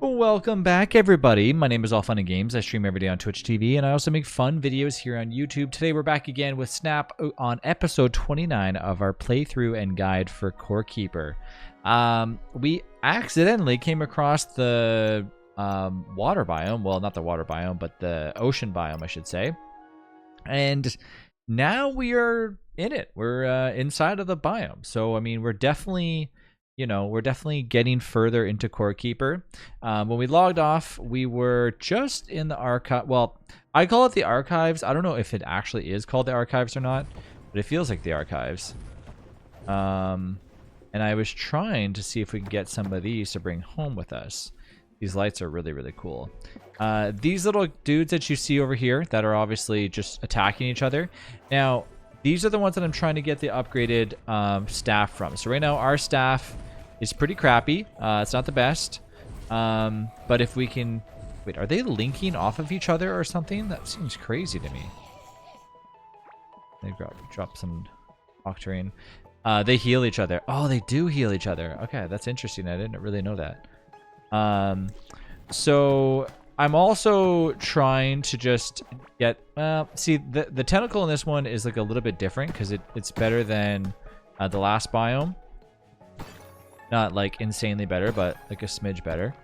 Welcome back, everybody. My name is All Fun and Games. I stream every day on Twitch TV, and I also make fun videos here on YouTube. Today, we're back again with Snap on episode 29 of our playthrough and guide for Core Keeper. We accidentally came across the water biome. Well, not the water biome, but the ocean biome, I should say. And now we are in it. We're inside of the biome. So, I mean, we're definitely getting further into Core Keeper. When we logged off, we were just in the archive. Well, I call it the archives. I don't know if it actually is called the archives or not, but it feels like the archives. And I was trying to see if we could get some of these to bring home with us. These lights are really, really cool. These little dudes that you see over here that are obviously just attacking each other. Now, these are the ones that I'm trying to get the upgraded staff from. So right now, our staff is pretty crappy. It's not the best. But if we can... Wait, are they linking off of each other or something? That seems crazy to me. They drop some octarine. They heal each other. Oh, they do heal each other. Okay, that's interesting. I didn't really know that. So I'm also trying to just get... see, the tentacle in this one is like a little bit different because it's better than the last biome. Not like insanely better, but like a smidge better.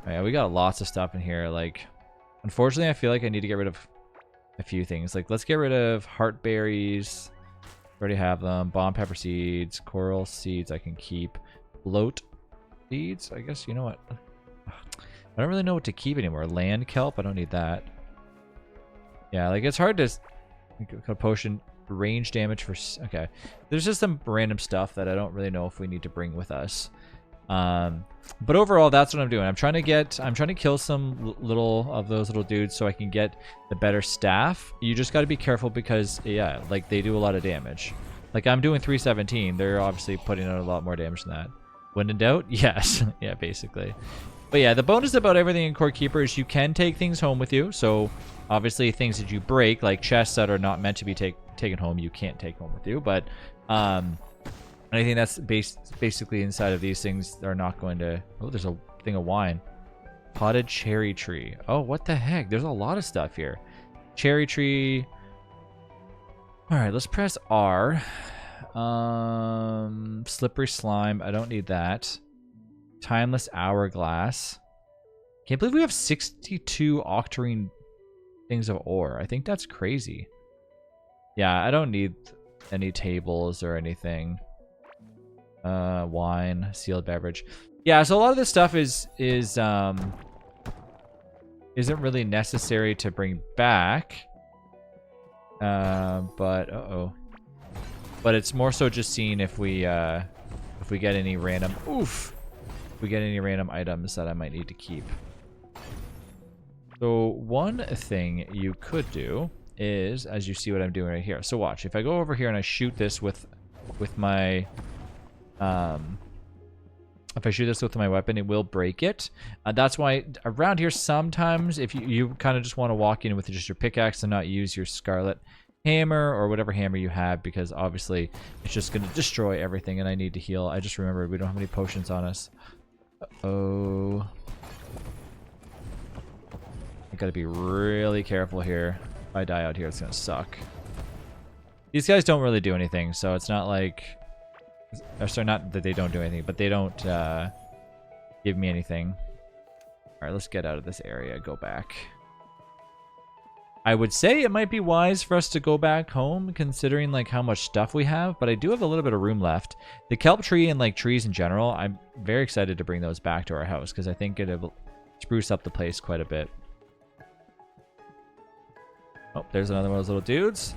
Oh, yeah, we got lots of stuff in here. Like, unfortunately, I feel like I need to get rid of a few things. Like, let's get rid of heart berries. Already have them. Bomb pepper seeds, coral seeds I can keep. Bloat seeds, I guess. You know what? I don't really know what to keep anymore. Land kelp, I don't need that. Yeah, like it's hard to... A potion... range damage for... Okay. There's just some random stuff that I don't really know if we need to bring with us. But overall, that's what I'm doing. I'm trying to kill some little of those little dudes so I can get the better staff. You just got to be careful because, yeah, like they do a lot of damage. Like I'm doing 317. They're obviously putting out a lot more damage than that. When in doubt, yes. Yeah, basically. But yeah, the bonus about everything in Core Keeper is you can take things home with you. So obviously things that you break, like chests that are not meant to be taken home, you can't take home with you. But anything that's basically inside of these things are not going to... Oh, there's a thing of wine. Potted cherry tree. Oh, what the heck? There's a lot of stuff here. Cherry tree. All right, let's press R. Slippery slime. I don't need that. Timeless hourglass. Can't believe we have 62 octarine things of ore. I think that's crazy. Yeah, I don't need any tables or anything. Wine, sealed beverage. Yeah, so a lot of this stuff isn't really necessary to bring back. But but it's more so just seeing if we get any random items that I might need to keep. So one thing you could do is, as you see what I'm doing right here. So watch, if I go over here and I shoot this with my if I shoot this with my weapon, it will break it. That's why around here sometimes if you kind of just want to walk in with just your pickaxe and not use your scarlet hammer or whatever hammer you have, because obviously it's just going to destroy everything and I need to heal. I just remembered we don't have any potions on us. Oh, I gotta be really careful here. If I die out here, it's gonna suck. These guys don't really do anything, so it's not like... Sorry, not that they don't do anything, but they don't give me anything. Alright, let's get out of this area, go back. I would say it might be wise for us to go back home, considering like how much stuff we have, but I do have a little bit of room left. The kelp tree and like trees in general, I'm very excited to bring those back to our house, because I think it'll spruce up the place quite a bit. Oh, there's another one of those little dudes.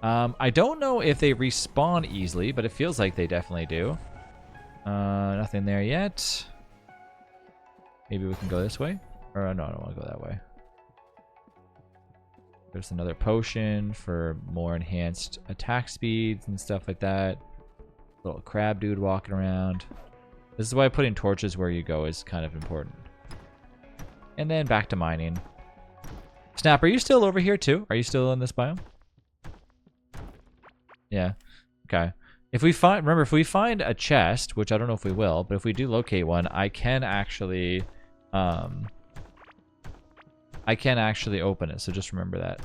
I don't know if they respawn easily, but it feels like they definitely do. Nothing there yet. Maybe we can go this way? Or no, I don't want to go that way. There's another potion for more enhanced attack speeds and stuff like that. Little crab dude walking around. This is why putting torches where you go is kind of important. And then back to mining. Snap, are you still over here too? Are you still in this biome? Yeah. Okay. If we find, remember, if we find a chest, which I don't know if we will, but if we do locate one, I can actually I can actually open it, so just remember that.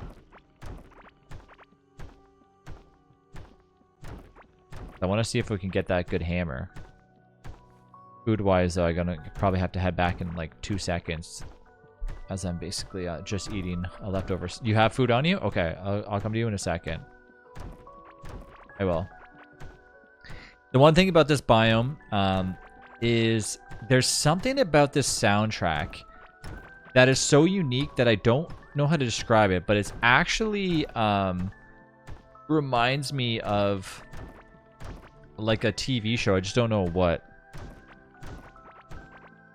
I want to see if we can get that good hammer. Food-wise, though, I'm gonna probably have to head back in like 2 seconds, as I'm basically just eating a leftover. You have food on you? Okay, I'll come to you in a second. I will. The one thing about this biome is there's something about this soundtrack that is so unique that I don't know how to describe it, but it's actually reminds me of like a TV show. I just don't know what.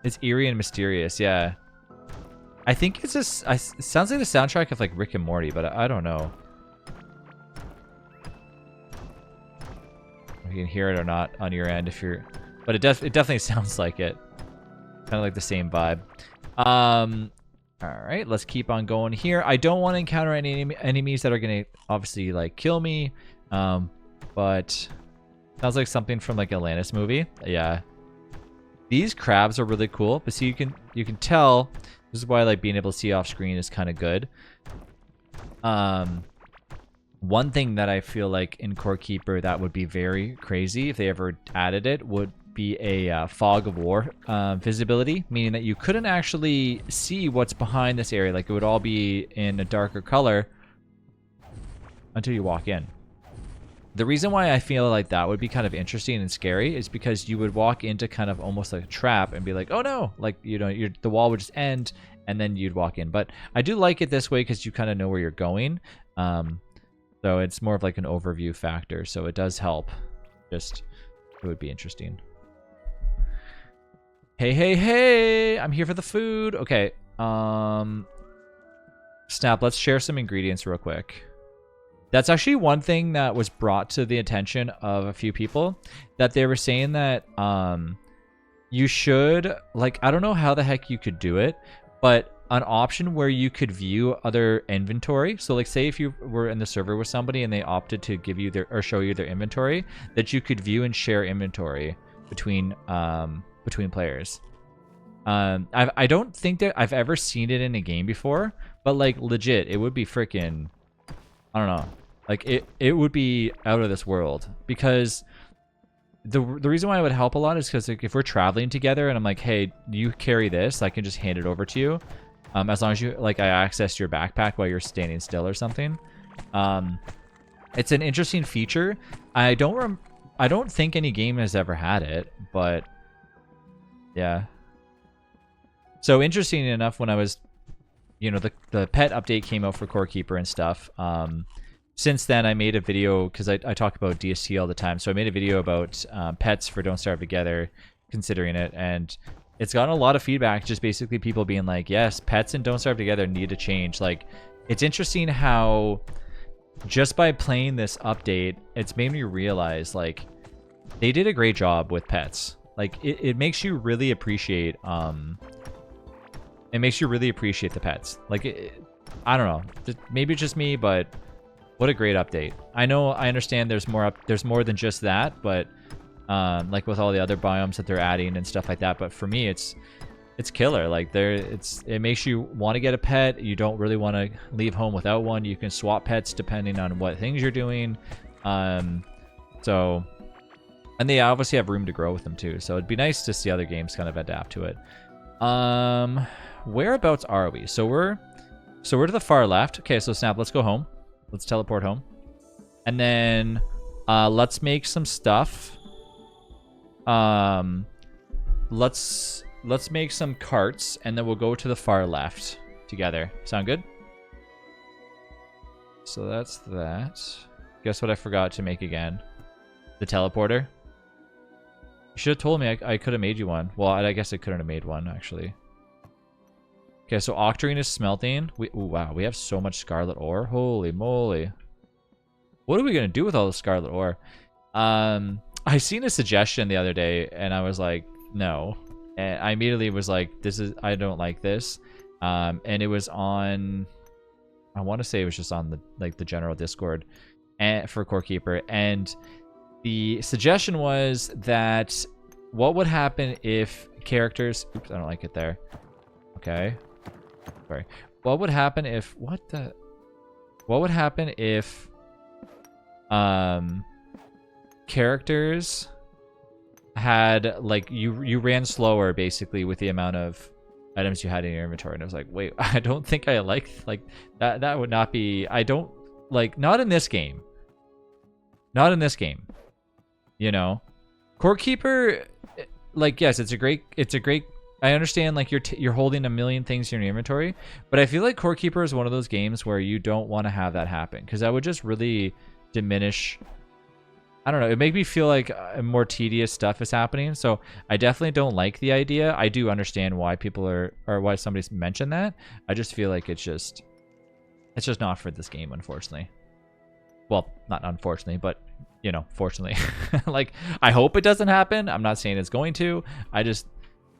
It's eerie and mysterious, yeah. I think it's just... it sounds like the soundtrack of like Rick and Morty, but I don't know. If you can hear it or not on your end, if you're... But it definitely sounds like it. Kind of like the same vibe. Alright, let's keep on going here. I don't want to encounter any enemies that are going to obviously like kill me. But... Sounds like something from like Atlantis movie. Yeah. These crabs are really cool, but see, you can tell this is why like being able to see off screen is kind of good. One thing that I feel like in Core Keeper that would be very crazy if they ever added it would be a fog of war visibility, meaning that you couldn't actually see what's behind this area. Like it would all be in a darker color until you walk in. The reason why I feel like that would be kind of interesting and scary is because you would walk into kind of almost like a trap and be like, oh no, like, you know, the wall would just end and then you'd walk in. But I do like it this way because you kind of know where you're going. So it's more of like an overview factor. So it does help. Just, it would be interesting. Hey, hey, hey, I'm here for the food. Okay. Snap, let's share some ingredients real quick. That's actually one thing that was brought to the attention of a few people, that they were saying that you should, like, I don't know how the heck you could do it, but an option where you could view other inventory. So like say if you were in the server with somebody and they opted to give you their, or show you their inventory, that you could view and share inventory between players. I don't think that I've ever seen it in a game before, but like legit, it would be freaking, I don't know. Like it would be out of this world, because the reason why it would help a lot is because like, if we're traveling together and I'm like, hey, you carry this, I can just hand it over to you, as long as you like I access your backpack while you're standing still or something. It's an interesting feature. I don't think any game has ever had it, but yeah. So interesting enough, when I was, you know, the pet update came out for Core Keeper and stuff. Since then, I made a video, because I talk about DST all the time, so I made a video about pets for Don't Starve Together, considering it, and it's gotten a lot of feedback, just basically people being like, yes, pets and Don't Starve Together need to change. Like, it's interesting how just by playing this update, it's made me realize, like, they did a great job with pets. Like, it makes you really appreciate, it makes you really appreciate the pets. Like, I don't know, maybe it's just me, but what a great update. I know, I understand there's more than just that, but like with all the other biomes that they're adding and stuff like that, but for me it's killer. Like it makes you want to get a pet. You don't really want to leave home without one. You can swap pets depending on what things you're doing. So, and they obviously have room to grow with them too, so it'd be nice to see other games kind of adapt to it. Whereabouts are we? So we're to the far left. Okay, so Snap, let's go home. Let's teleport home. And then let's make some stuff. Let's make some carts, and then we'll go to the far left together. Sound good? So that's that. Guess what I forgot to make again? The teleporter. You should have told me I could have made you one. Well, I guess I couldn't have made one, actually. Okay, so octarine is smelting. Ooh, wow, we have so much scarlet ore. Holy moly. What are we going to do with all the scarlet ore? I seen a suggestion the other day, and I was like, no. And I immediately was like, I don't like this. And it was on, I want to say it was just on the general Discord for Core Keeper. And the suggestion was that what would happen if characters, oops, I don't like it there. Okay. Sorry. What would happen if... What would happen if... characters had, like, you ran slower, basically, with the amount of items you had in your inventory. And I was like, wait, I don't think I like that would not be... I don't... Like, not in this game. Not in this game. You know? Core Keeper, like, yes, it's a great... I understand, like, you're holding a million things in your inventory, but I feel like Core Keeper is one of those games where you don't want to have that happen, because that would just really diminish... I don't know. It makes me feel like more tedious stuff is happening. So I definitely don't like the idea. I do understand why people are, or why somebody's mentioned that. I just feel like it's just not for this game, unfortunately. Well, not unfortunately, but, you know, fortunately. Like, I hope it doesn't happen. I'm not saying it's going to. I just,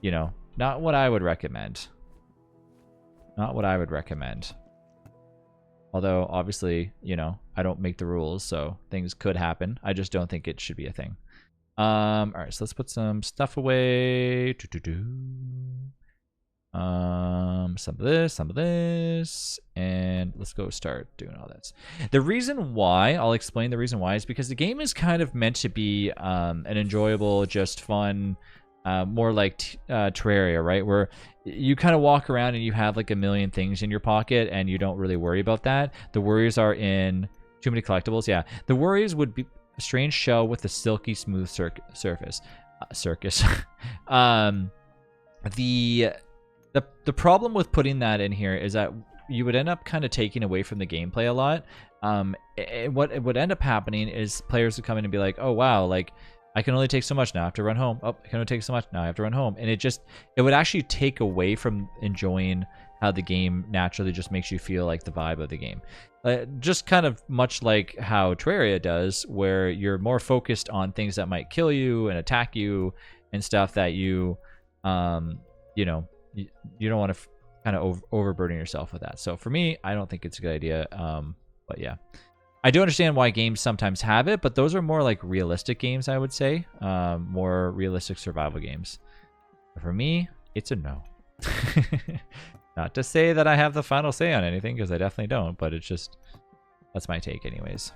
you know, not what I would recommend. Not what I would recommend. Although, obviously, you know, I don't make the rules, so things could happen. I just don't think it should be a thing. All right, so let's put some stuff away. Some of this, and let's go start doing all that. The reason why, I'll explain the reason why, is because the game is kind of meant to be an enjoyable, just fun, more like Terraria, right? Where you kind of walk around and you have like a million things in your pocket and you don't really worry about that. The worries are in too many collectibles. Yeah, the worries would be a strange shell with a silky smooth surface. The problem with putting that in here is that you would end up kind of taking away from the gameplay a lot. What would end up happening is players would come in and be like, oh wow, like, I can only take so much now. I have to run home. Oh, I can only take so much now. I have to run home. And it would actually take away from enjoying how the game naturally just makes you feel like the vibe of the game. Just kind of much like how Terraria does, where you're more focused on things that might kill you and attack you and stuff that you know, you don't want to kind of overburden yourself with that. So for me, I don't think it's a good idea. But yeah. I do understand why games sometimes have it, but those are more like realistic games, I would say. More realistic survival games. But for me, it's a no. Not to say that I have the final say on anything, because I definitely don't, but it's just, that's my take anyways.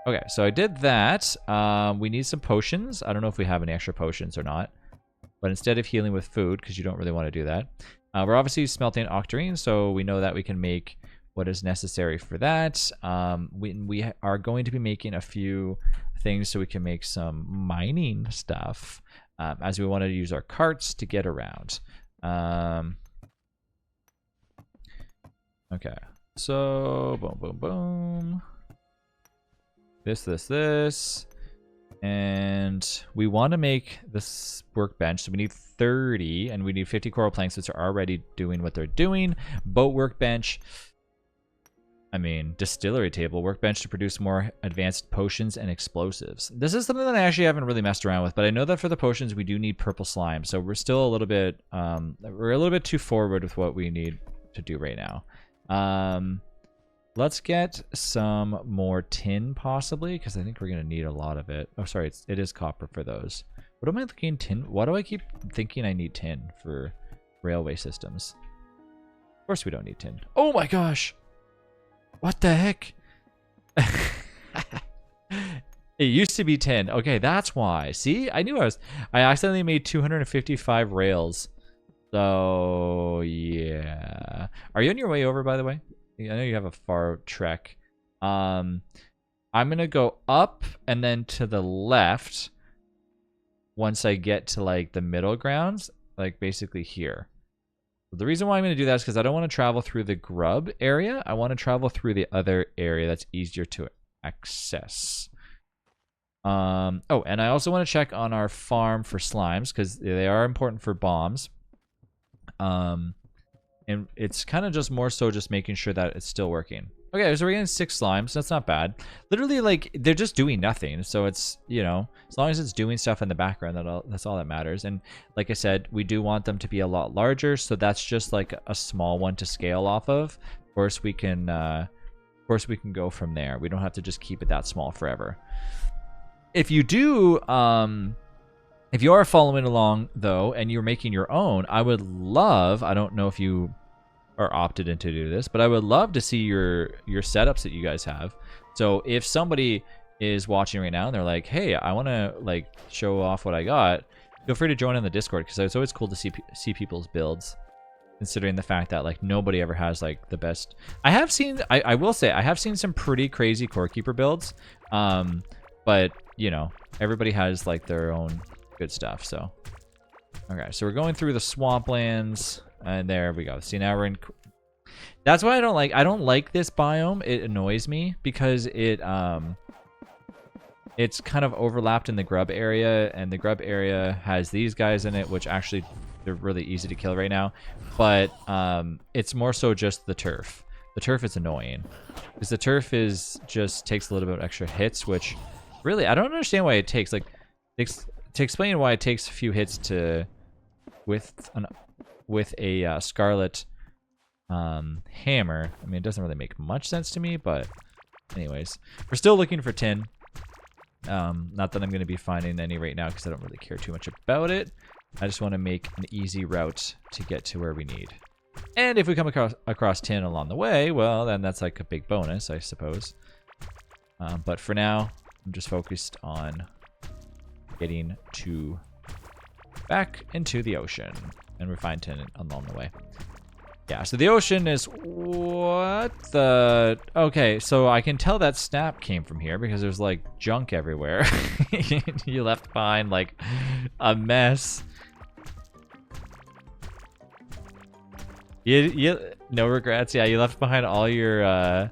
Okay, so I did that. We need some potions. I don't know if we have any extra potions or not. But instead of healing with food, because you don't really want to do that, we're obviously smelting octarine, so we know that we can make what is necessary for that. We are going to be making a few things so we can make some mining stuff, as we want to use our carts to get around. Okay, so boom, boom, boom. This. And we want to make this workbench, so we need 30, and we need 50 coral planks, which are already doing what they're doing. Boat workbench. I mean, distillery table workbench to produce more advanced potions and explosives. This is something that I actually haven't really messed around with, but I know that for the potions we do need purple slime, so we're still a little bit too forward with what we need to do right now. Let's get some more tin, possibly, because I think we're going to need a lot of it. Oh, sorry, it is copper for those. What am I looking tin? Why do I keep thinking I need tin for railway systems? Of course we don't need tin. Oh my gosh! What the heck? It used to be tin. Okay, that's why. See? I accidentally made 255 rails. So, yeah. Are you on your way over, by the way? I know you have a far trek. I'm going to go up and then to the left once I get to, like, the middle grounds, like, basically here. The reason why I'm going to do that is because I don't want to travel through the grub area. I want to travel through the other area that's easier to access. Oh, and I also want to check on our farm for slimes, because they are important for bombs. And it's kind of just more so just making sure that it's still working. Okay, so we're getting 6 slimes. That's not bad. Literally, like, they're just doing nothing. So it's, you know, as long as it's doing stuff in the background, that's all that matters. And like I said, we do want them to be a lot larger. So that's just like a small one to scale off of. Of course, we can go from there. We don't have to just keep it that small forever. If you do If you are following along, though, and you're making your own, I would love, I don't know if you are opted in to do this, but I would love to see your setups that you guys have. So if somebody is watching right now and they're like, hey, I want to like show off what I got, feel free to join in the Discord, because it's always cool to see people's builds, considering the fact that like nobody ever has like the best. I will say I have seen some pretty crazy core keeper builds, but you know, everybody has like their own good stuff. So okay, so we're going through the swamplands, and there we go. See, now we're in. That's why I don't like this biome. It annoys me because it's kind of overlapped in the grub area, and the grub area has these guys in it, which actually they're really easy to kill right now. But it's more so just the turf. The turf is annoying because the turf just takes a little bit of extra hits, which really I don't understand why it takes to explain why it takes a few hits with a scarlet hammer. I mean, it doesn't really make much sense to me, but anyways, we're still looking for tin. Not that I'm going to be finding any right now because I don't really care too much about it. I just want to make an easy route to get to where we need. And if we come across tin along the way, well, then that's like a big bonus, I suppose. But for now, I'm just focused on getting back into the ocean, and we find tin along the way. Yeah, so the ocean is what the... Okay, so I can tell that snap came from here because there's like junk everywhere. You left behind like a mess. You no regrets. Yeah, you left behind all your all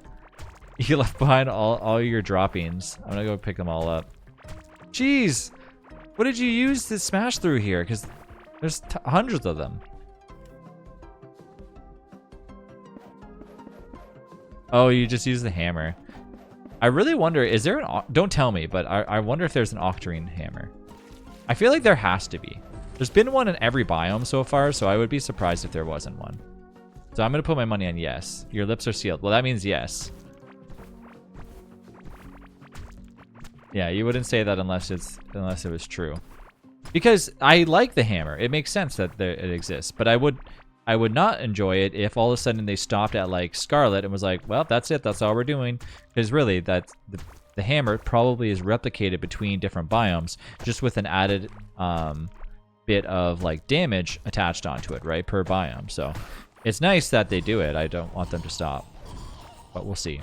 your droppings. I'm gonna go pick them all up. Jeez, what did you use to smash through here? Because there's hundreds of them. Oh, you just use the hammer. I really wonder, is there an... Don't tell me, but I wonder if there's an octarine hammer. I feel like there has to be. There's been one in every biome so far, so I would be surprised if there wasn't one. So I'm going to put my money on yes. Your lips are sealed. Well, that means yes. Yeah, you wouldn't say that unless it was true. Because I like the hammer. It makes sense that it exists, but I would not enjoy it if all of a sudden they stopped at like Scarlet and was like, well, that's it. That's all we're doing. Because really, the hammer probably is replicated between different biomes, just with an added bit of like damage attached onto it, right, per biome. So it's nice that they do it. I don't want them to stop, but we'll see.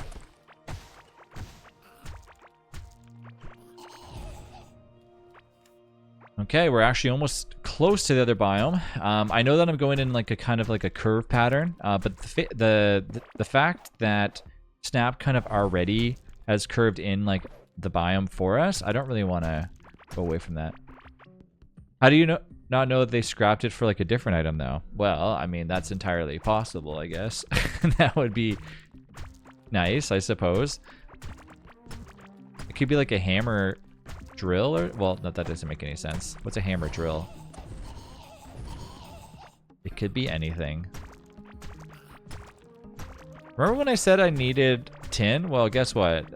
Okay, we're actually almost close to the other biome. I know that I'm going in like a kind of like a curve pattern, but the fact that Snap kind of already has curved in like the biome for us, I don't really want to go away from that. How do you not know that they scrapped it for like a different item though? Well, I mean, that's entirely possible, I guess. That would be nice, I suppose. It could be like a hammer drill, or well, no, that doesn't make any sense. What's a hammer drill? It could be anything. Remember when I said I needed tin? Well, guess what?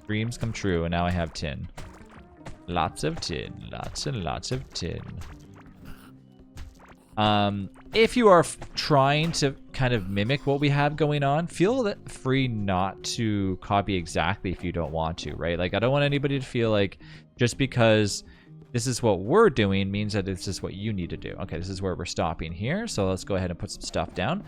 Dreams come true, and now I have tin. Lots of tin. Lots and lots of tin. If you are trying to kind of mimic what we have going on, feel free not to copy exactly if you don't want to, right? Like, I don't want anybody to feel like just because this is what we're doing means that this is what you need to do. Okay, this is where we're stopping here. So let's go ahead and put some stuff down.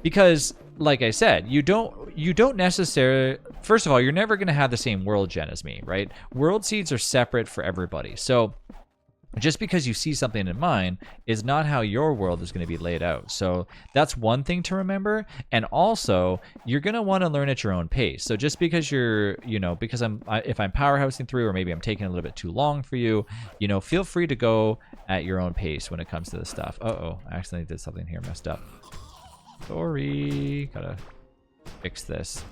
Because like I said, you don't necessarily, first of all, you're never going to have the same world gen as me, right? World seeds are separate for everybody. So just because you see something in mine is not how your world is going to be laid out. So that's one thing to remember. And also, you're going to want to learn at your own pace. So just because you're, because if I'm powerhousing through, or maybe I'm taking a little bit too long for you, feel free to go at your own pace when it comes to this stuff. Uh-oh, I accidentally did something here, messed up. Sorry, gotta fix this.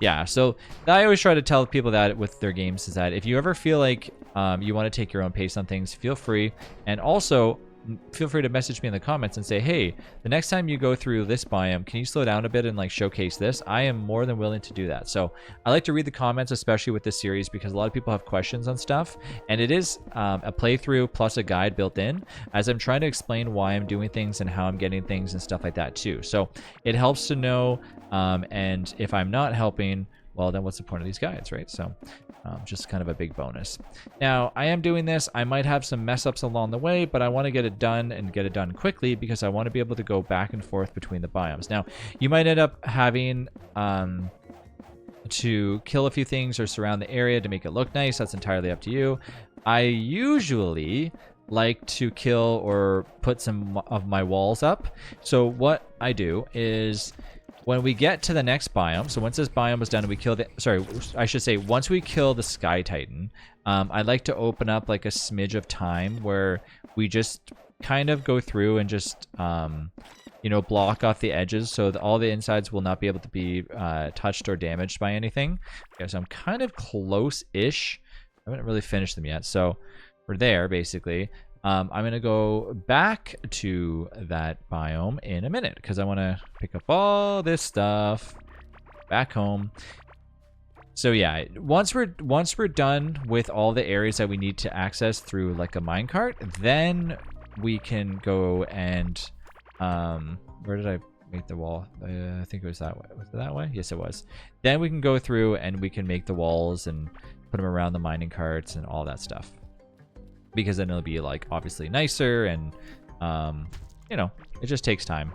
Yeah, so I always try to tell people that with their games is that if you ever feel like you want to take your own pace on things, feel free. And also, feel free to message me in the comments and say, hey, the next time you go through this biome, can you slow down a bit and like showcase this? I am more than willing to do that. So I like to read the comments, especially with this series, because a lot of people have questions on stuff, and it is a playthrough plus a guide built in, as I'm trying to explain why I'm doing things and how I'm getting things and stuff like that too. So it helps to know, and if I'm not helping, well, then what's the point of these guides, right? So just kind of a big bonus. Now, I am doing this. I might have some mess ups along the way, but I want to get it done and get it done quickly because I want to be able to go back and forth between the biomes. Now, you might end up having to kill a few things or surround the area to make it look nice. That's entirely up to you. I usually like to kill or put some of my walls up. So what I do is, when we get to the next biome, so once this biome is done and we kill the, sorry, I should say once we kill the Sky Titan, I like to open up like a smidge of time where we just kind of go through and just, you know, block off the edges so that all the insides will not be able to be touched or damaged by anything. Okay, so I'm kind of close-ish. I haven't really finished them yet, so we're there basically. I'm going to go back to that biome in a minute because I want to pick up all this stuff back home. So yeah, once we're done with all the areas that we need to access through like a minecart, then we can go and where did I make the wall? I think it was that way. Was it that way? Yes, it was. Then we can go through and we can make the walls and put them around the mining carts and all that stuff. Because then it'll be like obviously nicer and you know, it just takes time.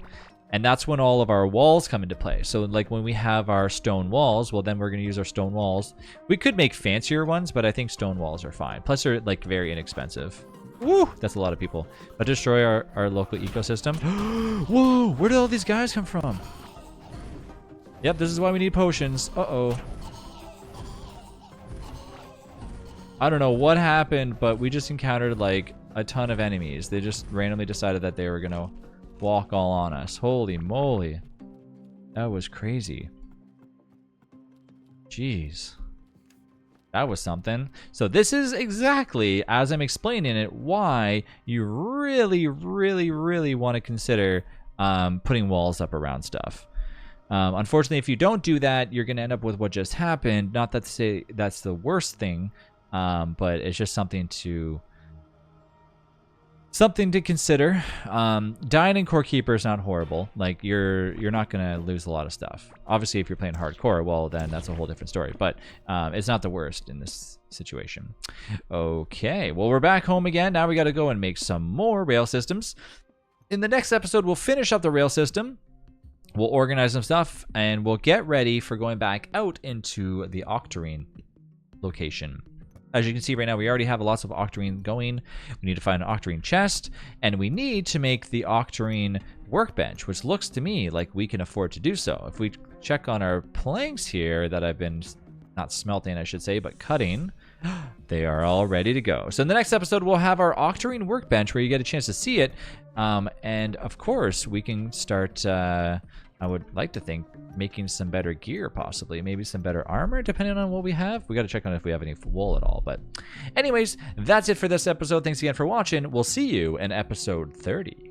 And that's when all of our walls come into play. So like when we have our stone walls, well then we're going to use our stone walls. We could make fancier ones, but I think stone walls are fine. Plus they're like very inexpensive. Woo! That's a lot of people. But destroy our local ecosystem. Whoa! Where did all these guys come from? Yep, this is why we need potions. Uh-oh. I don't know what happened, but we just encountered like a ton of enemies. They just randomly decided that they were gonna walk all on us. Holy moly. That was crazy. Jeez. That was something. So this is exactly, as I'm explaining it, why you really, really, really want to consider putting walls up around stuff. Unfortunately, if you don't do that, you're going to end up with what just happened. Not that to say that's the worst thing, but it's just something to consider. Dying in Core Keeper is not horrible. Like you're not gonna lose a lot of stuff. Obviously, if you're playing hardcore, well then that's a whole different story. But it's not the worst in this situation. Okay, well we're back home again. Now we got to go and make some more rail systems. In the next episode, we'll finish up the rail system. We'll organize some stuff and we'll get ready for going back out into the Octarine location. As you can see right now, we already have lots of Octarine going. We need to find an Octarine chest, and we need to make the Octarine workbench, which looks to me like we can afford to do so. If we check on our planks here that I've been, not smelting, I should say, but cutting, they are all ready to go. So in the next episode, we'll have our Octarine workbench where you get a chance to see it. And of course, we can start, I would like to think, making some better gear, possibly. Maybe some better armor, depending on what we have. We got to check on if we have any wool at all. But anyways, that's it for this episode. Thanks again for watching. We'll see you in episode 30.